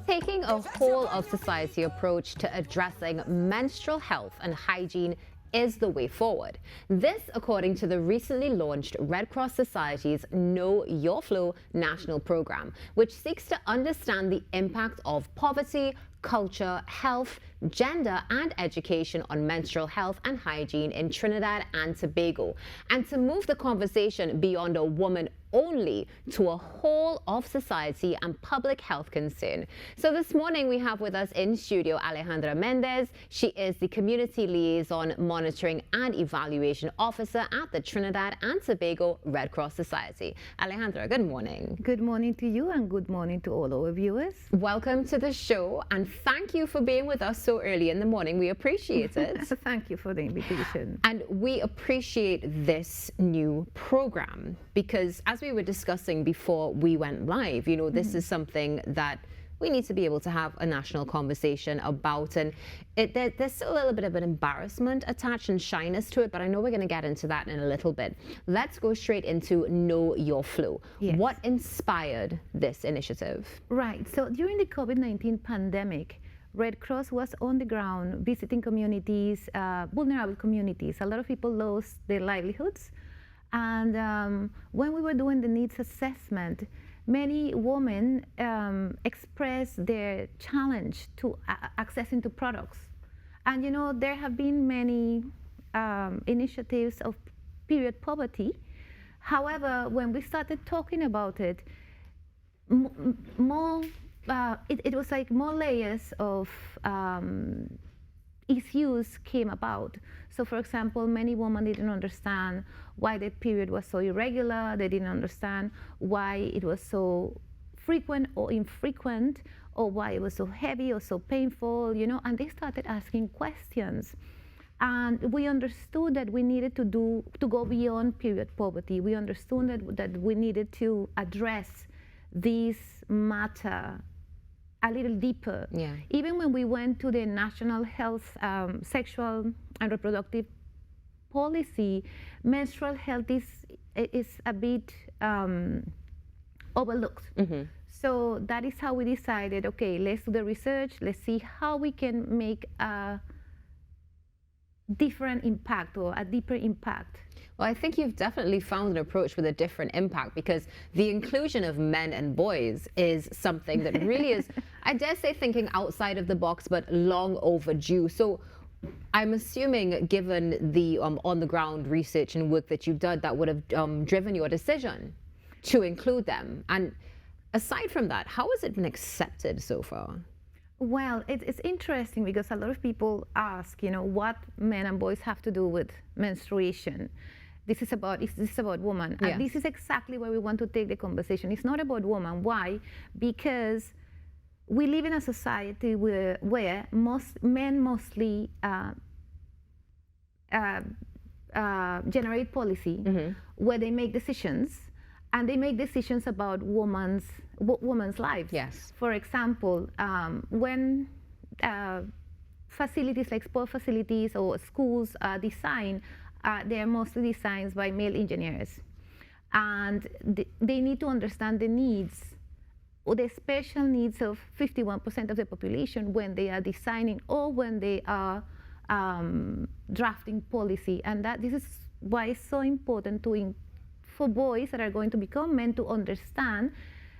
Taking a whole of society approach to addressing menstrual health and hygiene is the way forward. This, according to the recently launched Red Cross Society's Know Your Flow national program, which seeks to understand the impact of poverty, culture, health, gender, and education on menstrual health and hygiene in Trinidad and Tobago, and to move the conversation beyond a woman only to a whole of society and public health concern. So this morning we have with us in studio Alejandra Mendez. She is the Community Liaison Monitoring and Evaluation Officer at the Trinidad and Tobago Red Cross Society. Alejandra, good morning. Good morning to you and good morning to all our viewers. Welcome to the show and thank you for being with us so early in the morning. We appreciate it. Thank you for the invitation. And we appreciate this new program because, as we were discussing before we went live, you know, this is something that we need to be able to have a national conversation about, and there's still a little bit of an embarrassment attached and shyness to it, but I know we're going to get into that in a little bit. Let's go straight into Know Your Flow. Yes. What inspired this initiative? Right. So during the COVID-19 pandemic, Red Cross was on the ground visiting communities, vulnerable communities. A lot of people lost their livelihoods. And when we were doing the needs assessment, many women expressed their challenge to accessing to products. And you know, there have been many initiatives of period poverty. However, when we started talking about it, it was like more layers of issues came about. So for example, many women didn't understand why their period was so irregular. They didn't understand why it was so frequent or infrequent, or why it was so heavy or so painful, you know, and they started asking questions. And we understood that we needed to go beyond period poverty. We understood that we needed to address this matter a little deeper. Yeah. Even when we went to the National Health, Sexual and Reproductive Policy, menstrual health is a bit overlooked. So that is how we decided, okay, let's do the research, let's see how we can make a different impact or a deeper impact. Well, I think you've definitely found an approach with a different impact, because the inclusion of men and boys is something that really is, I dare say, thinking outside of the box, but long overdue. So I'm assuming, given the on-the-ground research and work that you've done, that would have driven your decision to include them. And aside from that, how has it been accepted so far? Well, it's interesting because a lot of people ask, you know, what men and boys have to do with menstruation. This is about women. Yes. And this is exactly where we want to take the conversation. It's not about women. Why? Because we live in a society where men mostly generate policy, where they make decisions, and they make decisions about women's lives. Yes. For example, when facilities like sport facilities or schools are designed, they are mostly designed by male engineers. And they need to understand the needs, or the special needs of 51% of the population when they are designing or when they are drafting policy. And this is why it's so important for boys that are going to become men to understand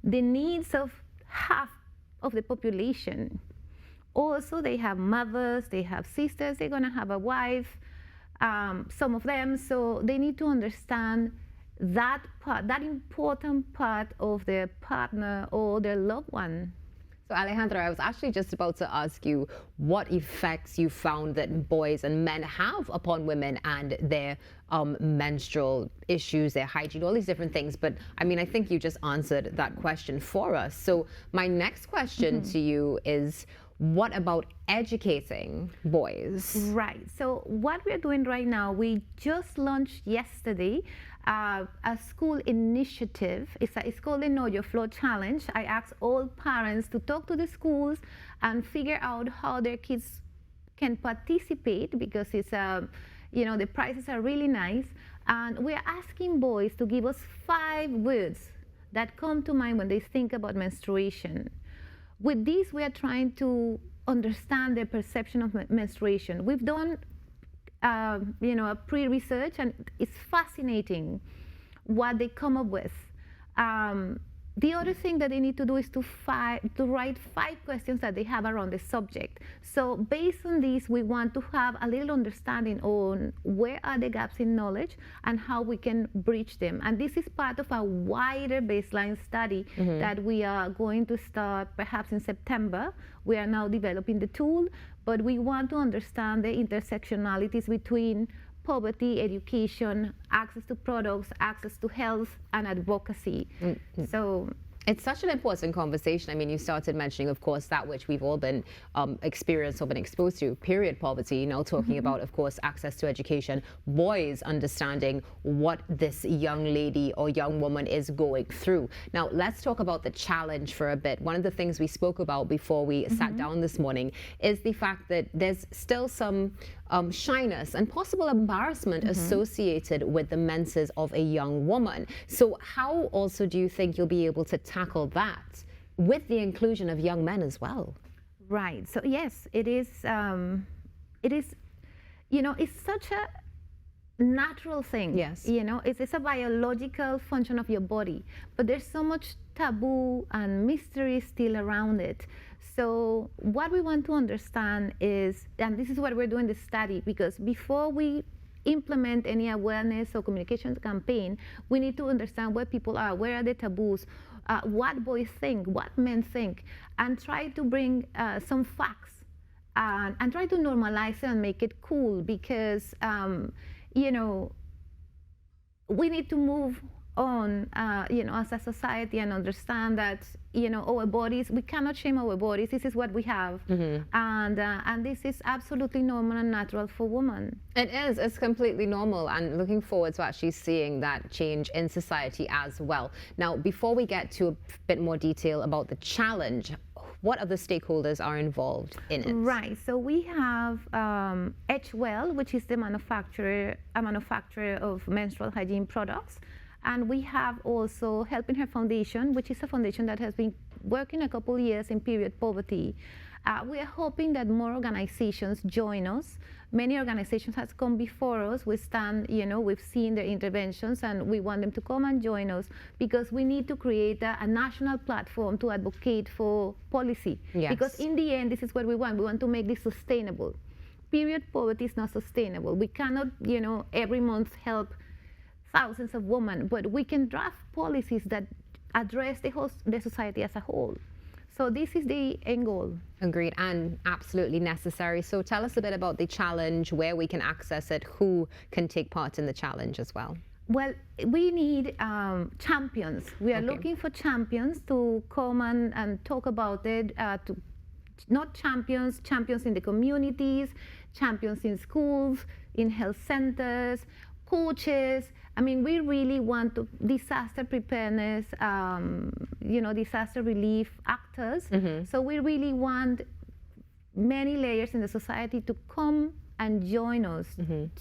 the needs of half of the population. Also, they have mothers, they have sisters, they're going to have a wife, some of them, so they need to understand that part, that important part of their partner or their loved one. So Alejandra, I was actually just about to ask you what effects you found that boys and men have upon women and their menstrual issues, their hygiene, all these different things. But I mean, I think you just answered that question for us. So my next question to you is, what about educating boys? Right. So what we're doing right now, we just launched yesterday a school initiative. It's called the Know Your Flow Challenge. I asked all parents to talk to the schools and figure out how their kids can participate, because it's you know, the prizes are really nice. And we're asking boys to give us 5 words that come to mind when they think about menstruation. with this, we are trying to understand their perception of menstruation. We've done a pre-research, and it's fascinating what they come up with. The other thing that they need to do is to write 5 questions that they have around the subject. So based on this, we want to have a little understanding on where are the gaps in knowledge and how we can bridge them. And this is part of a wider baseline study that we are going to start perhaps in September. We are now developing the tool, but we want to understand the intersectionalities between poverty, education, access to products, access to health, and advocacy. So it's such an important conversation. I mean, you started mentioning, of course, that which we've all been experienced or been exposed to, period poverty, talking about, of course, access to education, boys understanding what this young lady or young woman is going through. Now, let's talk about the challenge for a bit. One of the things we spoke about before we sat down this morning is the fact that there's still some shyness and possible embarrassment associated with the menses of a young woman. So how also do you think you'll be able to tackle that with the inclusion of young men as well? Right. So yes, it is, it's such a natural thing. Yes. It's a biological function of your body, but there's so much taboo and mystery still around it. So what we want to understand is, and this is what we're doing the study, because before we implement any awareness or communication campaign, we need to understand where people are, where are the taboos, what boys think, what men think, and try to bring some facts and try to normalize it and make it cool, because we need to move on, as a society, and understand that, our bodies, we cannot shame our bodies. This is what we have, and this is absolutely normal and natural for women. It is. It's completely normal, and looking forward to actually seeing that change in society as well. Now, before we get to a bit more detail about the challenge, what other stakeholders are involved in it? Right. So we have Edgewell, which is a manufacturer of menstrual hygiene products. And we have also Helping Her Foundation, which is a foundation that has been working a couple of years in period poverty. We are hoping that more organizations join us. Many organizations have come before us. We stand, we've seen their interventions, and we want them to come and join us, because we need to create a national platform to advocate for policy. Yes. Because in the end, this is what we want. We want to make this sustainable. Period poverty is not sustainable. We cannot, every month help thousands of women, but we can draft policies that address the society as a whole. So this is the end goal. Agreed, and absolutely necessary. So tell us a bit about the challenge, where we can access it, who can take part in the challenge as well. Well, we need champions. We are looking for champions to come and talk about it, not champions in the communities, champions in schools, in health centers, coaches. I mean, we really want to disaster preparedness, disaster relief actors. So we really want many layers in the society to come and join us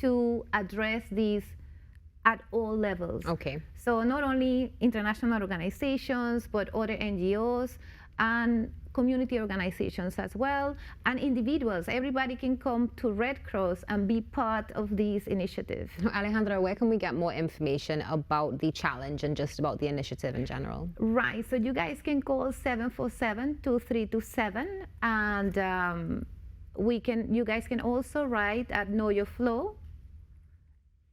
to address these at all levels. Okay. So not only international organizations, but other NGOs and community organizations as well, and individuals. Everybody can come to Red Cross and be part of these initiatives. Alejandra, where can we get more information about the challenge and just about the initiative in general? Right, so you guys can call 747-2327, and you guys can also write at Know Your Flow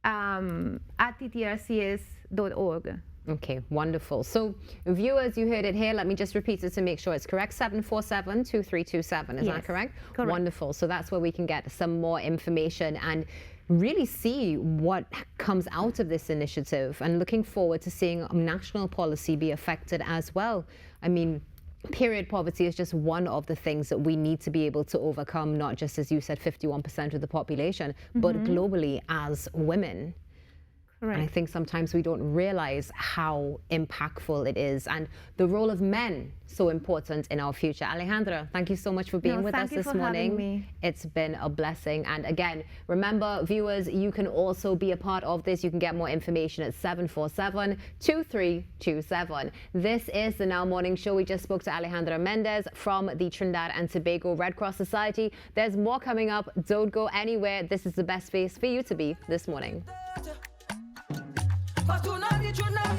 at ttrcs.org. Okay, wonderful. So viewers, you heard it here. Let me just repeat it to make sure it's correct. 747-2327, is that correct? Correct. Wonderful. So that's where we can get some more information and really see what comes out of this initiative, and looking forward to seeing national policy be affected as well. I mean, period poverty is just one of the things that we need to be able to overcome, not just, as you said, 51% of the population, but globally as women. And I Correct. think sometimes we don't realize how impactful it is and the role of men so important in our future. Alejandra, thank you so much for being No, with thank us you this for having morning. me. It's been a blessing. And again, remember, viewers, you can also be a part of this. You can get more information at 747-2327. This is the Now Morning Show. We just spoke to Alejandra Mendez from the Trinidad and Tobago Red Cross Society. There's more coming up. Don't go anywhere. This is the best space for you to be this morning.